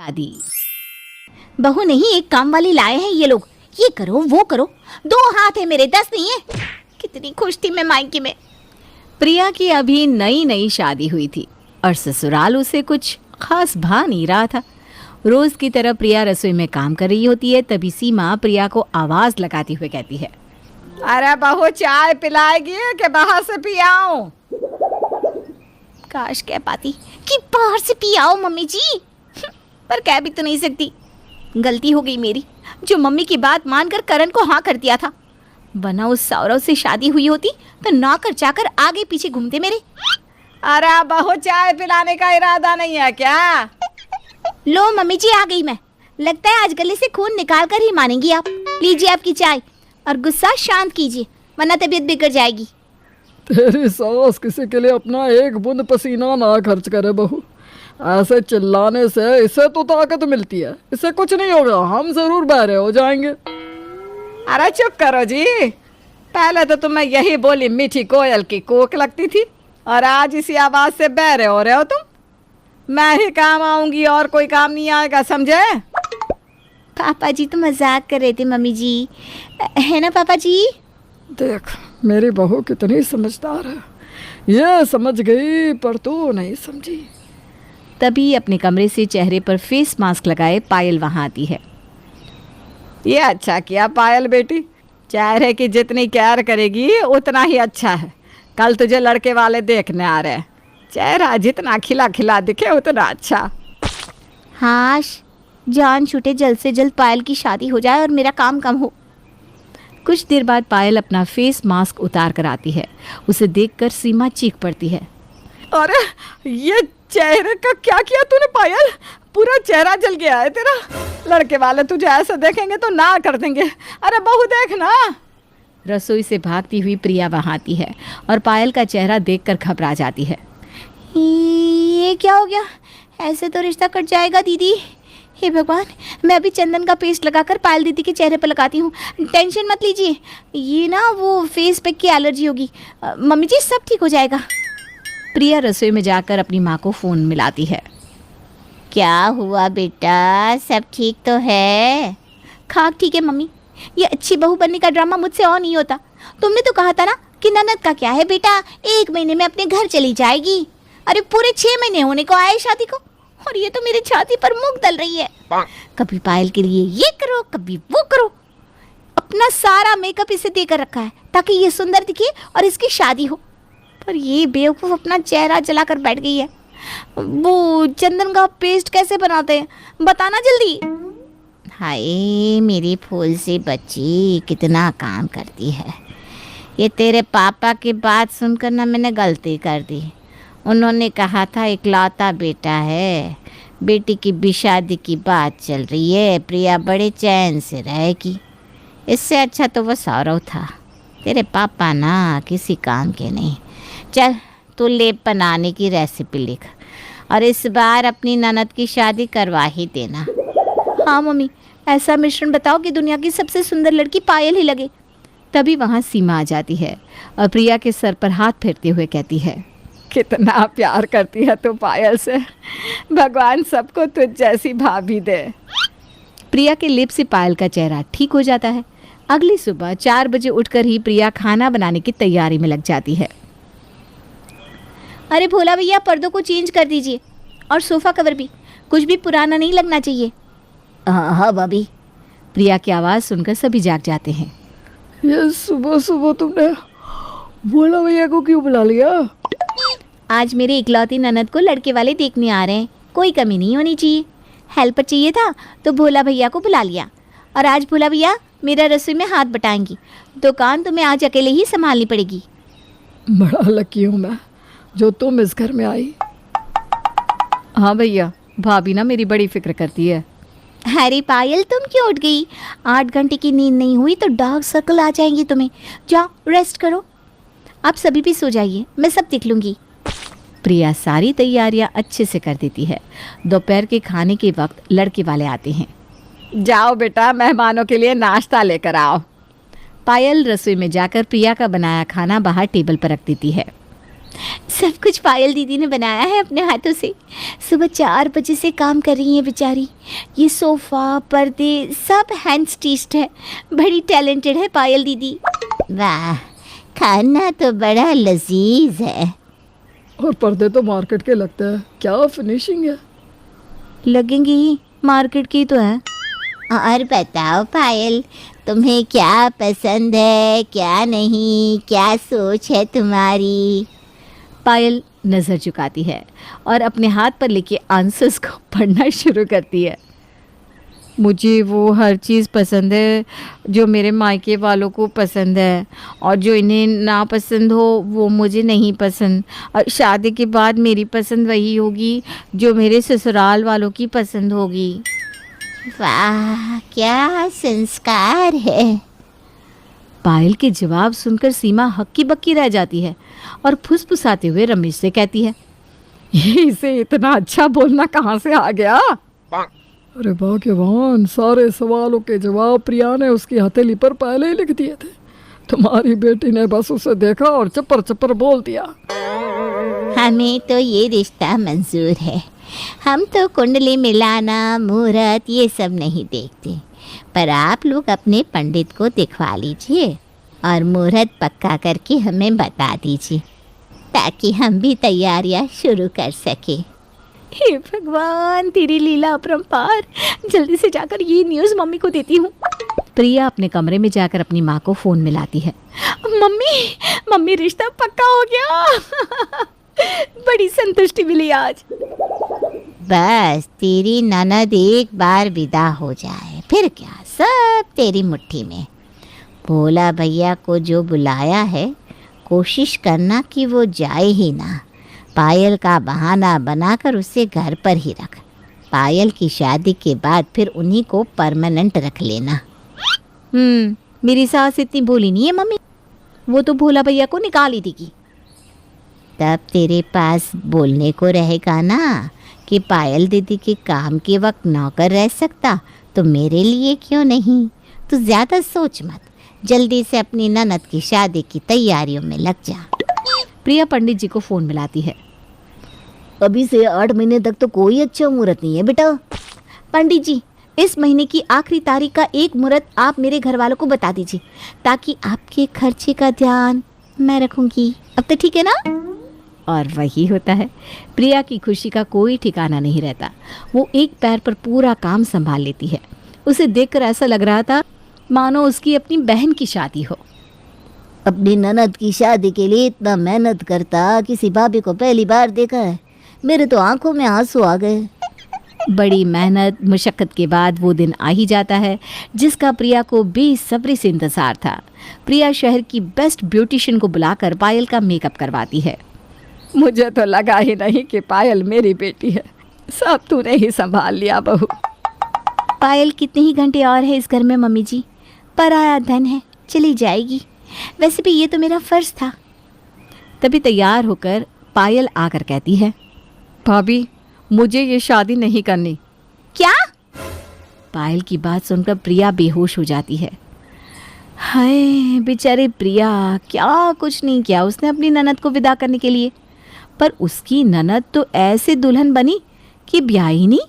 शादी। बहू नहीं, एक काम वाली लाए हैं ये लोग, ये करो वो करो, 2 हाथ है मेरे 10 नहीं है। कितनी खुश थी मैं मायके में। प्रिया की अभी नई नई शादी हुई थी और ससुराल उसे कुछ खास भा नहीं रहा था। रोज की तरह प्रिया रसोई में काम कर रही होती है, तभी सीमा प्रिया को आवाज लगाती हुए कहती है, अरे बहू चाय पिलाएगी कि बाहर से पी आऊं? काश कह पाती कि बाहर से पी आओ मम्मी जी, पर कह भी तो नहीं सकती। गलती हो गई मेरी, जो मम्मी की बात मानकर करण को हाँ कर दिया था। वरना उस सौरव से शादी हुई होती तो नौकर चाकर आगे पीछे घूमते मेरे। अरे बहू चाय पिलाने का इरादा नहीं है क्या? लो मम्मी जी आ गई मैं। लगता है आज गले से खून निकाल कर ही मानेंगी आप। लीजिए आपकी चाय और गुस्सा शांत कीजिए, वरना तबीयत बिगड़ जाएगी। तेरी सास किसी के लिए अपना एक बूंद पसीना ना खर्च करे बहू। ऐसे चिल्लाने से इसे तो ताकत मिलती है, इससे कुछ नहीं होगा, हम जरूर बहरे हो जाएंगे। अरे चुप करो जी, पहले तो तुम्हें यही बोली मीठी कोयल की कोक लगती थी और आज इसी आवाज से बहरे हो रहे हो तुम। मैं ही काम आऊंगी और कोई काम नहीं आएगा, समझे? पापा जी तो मजाक कर रहे थे मम्मी जी, है ना पापा जी? देख मेरी बहू कितनी समझदार है, ये समझ गई पर तू नहीं समझी। तभी अपने कमरे से चेहरे पर फेस मास्क लगाए पायल वहां आती है। ये अच्छा किया पायल बेटी, चेहरे की जितनी केयर करेगी उतना ही अच्छा है। कल तुझे लड़के वाले देखने आ रहे हैं, चेहरा जितना खिला खिला दिखे उतना अच्छा। हाश जान छूटे, जल्द से जल्द पायल की शादी हो जाए और मेरा काम कम हो। कुछ देर बाद पायल अपना फेस मास्क उतार कर आती है। उसे देखकर सीमा चीख पड़ती है, अरे ये चेहरे का क्या किया तूने पायल? पूरा चेहरा जल गया है तेरा। लड़के वाले तुझे ऐसे देखेंगे तो ना कर देंगे। अरे बहू देख ना। रसोई से भागती हुई प्रिया वहां आती है और पायल का चेहरा देखकर घबरा जाती है। ये क्या हो गया? ऐसे तो रिश्ता कट जाएगा दीदी। हे भगवान, मैं अभी चंदन का पेस्ट लगाकर पायल दीदी के चेहरे पर लगाती हूँ। टेंशन मत लीजिए, ये ना वो फेस पैक की एलर्जी होगी। मम्मी जी सब ठीक हो जाएगा। प्रिया रसोई में जाकर अपनी माँ को फ़ोन मिलाती है। क्या हुआ बेटा, सब ठीक तो है? खाक ठीक है मम्मी, ये अच्छी बहू बनने का ड्रामा मुझसे और नहीं होता। तुमने तो कहा था ना कि ननद का क्या है बेटा, 1 महीने में अपने घर चली जाएगी। अरे पूरे 6 महीने होने को आए शादी को और ये तो मेरी छाती पर मूंग दल रही है। कभी पायल के लिए ये करो, कभी वो करो। अपना सारा मेकअप इसे देकर रखा है ताकि ये सुंदर दिखे और इसकी शादी हो, पर ये बेवकूफ़ अपना चेहरा जलाकर बैठ गई है। वो चंदन का पेस्ट कैसे बनाते हैं बताना जल्दी। हाय मेरी फूल सी बच्ची, कितना काम करती है। ये तेरे पापा की बात सुनकर ना मैंने गलती कर दी। उन्होंने कहा था इकलौता बेटा है, बेटी की भी शादी की बात चल रही है, प्रिया बड़े चैन से रहेगी। इससे अच्छा तो वो सौरव था। तेरे पापा ना किसी काम के नहीं। चल तू लेप बनाने की रेसिपी लिख और इस बार अपनी ननद की शादी करवा ही देना। हाँ मम्मी, ऐसा मिश्रण बताओ कि दुनिया की सबसे सुंदर लड़की पायल ही लगे। तभी वहाँ सीमा आ जाती है और प्रिया के सर पर हाथ फेरते हुए कहती है, कितना प्यार करती है तू पायल से, भगवान सबको तुझ जैसी भाभी दे। प्रिया के लिप से पायल का चेहरा ठीक हो जाता है। अगली सुबह 4 बजे उठकर ही प्रिया खाना बनाने की तैयारी में लग जाती है। अरे भोला भैया, पर्दों को चेंज कर दीजिए और सोफ़ा कवर भी, कुछ भी पुराना नहीं लगना चाहिए। हाँ भाभी। प्रिया की आवाज़ सुनकर सभी जाग जाते हैं। ये सुबह सुबह तुमने भोला भैया को क्यों बुला लिया? आज मेरे इकलौती ननद को लड़के वाले देखने आ रहे हैं, कोई कमी नहीं होनी चाहिए। हेल्पर चाहिए था तो भोला भैया को बुला लिया। और आज भोला भैया मेरा रसोई में हाथ बटाएंगी, दुकान तुम्हें आज अकेले ही संभालनी पड़ेगी। बड़ा लकी हूँ मैं जो तुम इस घर में आई। हाँ भैया, भाभी ना मेरी बड़ी फिक्र करती है। अरे पायल, तुम क्यों उठ गई? 8 घंटे की नींद नहीं हुई तो डार्क सर्कल आ जाएंगी तुम्हें। जाओ रेस्ट करो। आप सभी भी सो जाइए, मैं सब देख लूँगी। प्रिया सारी तैयारियां अच्छे से कर देती है। दोपहर के खाने के वक्त लड़के वाले आते हैं। जाओ बेटा, मेहमानों के लिए नाश्ता लेकर आओ। पायल रसोई में जाकर प्रिया का बनाया खाना बाहर टेबल पर रख देती है। सब कुछ पायल दीदी ने बनाया है अपने हाथों से। सुबह 4 बजे से काम कर रही हैं बेचारी। ये सोफ़ा, पर्दे सब हैंड स्टिच्ड है। बड़ी टैलेंटेड है पायल दीदी। वाह, खाना तो बड़ा लजीज है। और पर्दे तो मार्केट के लगते हैं, क्या फिनिशिंग है। लगेंगी ही, मार्केट की तो है। और बताओ पायल, तुम्हें क्या पसंद है, क्या नहीं, क्या सोच है तुम्हारी? पायल नज़र झुकाती है और अपने हाथ पर लेके आंसर्स को पढ़ना शुरू करती है। मुझे वो हर चीज़ पसंद है जो मेरे मायके वालों को पसंद है, और जो इन्हें ना पसंद हो वो मुझे नहीं पसंद। और शादी के बाद मेरी पसंद वही होगी जो मेरे ससुराल वालों की पसंद होगी। वाह, क्या संस्कार है। पायल के जवाब सुनकर सीमा हक्की बक्की रह जाती है और फुसफुसाते हुए रमेश से कहती है, ये इसे इतना अच्छा बोलना कहाँ से आ गया? अरे भाग्यवान, सारे सवालों के जवाब प्रिया ने उसकी हथेली पर पहले ही लिख दिए थे। तुम्हारी बेटी ने बस उसे देखा और चप्पर चप्पर बोल दिया। हमें तो ये रिश्ता मंजूर है। हम तो कुंडली मिलाना, मुहूर्त ये सब नहीं देखते, पर आप लोग अपने पंडित को दिखवा लीजिए और मुहूर्त पक्का करके हमें बता दीजिए, ताकि हम भी तैयारियां शुरू कर सके। हे भगवान, तेरी लीला अपरंपार। जल्दी से जाकर ये न्यूज़ मम्मी को देती हूँ। प्रिया अपने कमरे में जाकर अपनी माँ को फ़ोन मिलाती है। मम्मी रिश्ता पक्का हो गया। बड़ी संतुष्टि मिली आज। बस तेरी ननद एक बार विदा हो जाए, फिर क्या सब तेरी मुट्ठी में। भोला भैया को जो बुलाया है, कोशिश करना कि वो जाए ही ना। पायल का बहाना बनाकर उसे घर पर ही रख। पायल की शादी के बाद फिर उन्हीं को परमानेंट रख लेना। मेरी सास इतनी भोली नहीं है मम्मी, वो तो भोला भैया को निकाल ही देगी। तब तेरे पास बोलने को रहेगा ना कि पायल दीदी के काम के वक्त नौकर रह सकता, तो मेरे लिए क्यों नहीं। तू ज़्यादा सोच मत, जल्दी से अपनी ननद की शादी की तैयारियों में लग जा। प्रिया पंडित जी को फ़ोन मिलाती है। अभी से 8 महीने तक तो कोई अच्छा मुहूर्त नहीं है बेटा। पंडित जी, इस महीने की आखिरी तारीख का एक मुहूर्त आप मेरे घर वालों को बता दीजिए, ताकि आपके खर्चे का ध्यान मैं रखूँगी। अब तो ठीक है ना? और वही होता है, प्रिया की खुशी का कोई ठिकाना नहीं रहता। वो एक पैर पर पूरा काम संभाल लेती है। उसे देखकर ऐसा लग रहा था मानो उसकी अपनी बहन की शादी हो। अपनी ननद की शादी के लिए इतना मेहनत करता किसी भाभी को पहली बार देखा है। मेरे तो आंखों में आंसू आ गए। बड़ी मेहनत मुशक्कत के बाद वो दिन आ ही जाता है जिसका प्रिया को बेसब्री से इंतज़ार था। प्रिया शहर की बेस्ट ब्यूटिशियन को बुलाकर पायल का मेकअप करवाती है। मुझे तो लगा ही नहीं कि पायल मेरी बेटी है। सब तूने ही संभाल लिया बहू। पायल कितने ही घंटे और है इस घर में मम्मी जी, पराया धन है, चली जाएगी। वैसे भी ये तो मेरा फ़र्ज़ था। तभी तैयार होकर पायल आकर कहती है, भाभी मुझे ये शादी नहीं करनी। क्या? पायल की बात सुनकर प्रिया बेहोश हो जाती है। हाय बेचारी प्रिया, क्या कुछ नहीं किया उसने अपनी ननद को विदा करने के लिए, पर उसकी ननद तो ऐसे दुल्हन बनी कि ब्याह ही नहीं।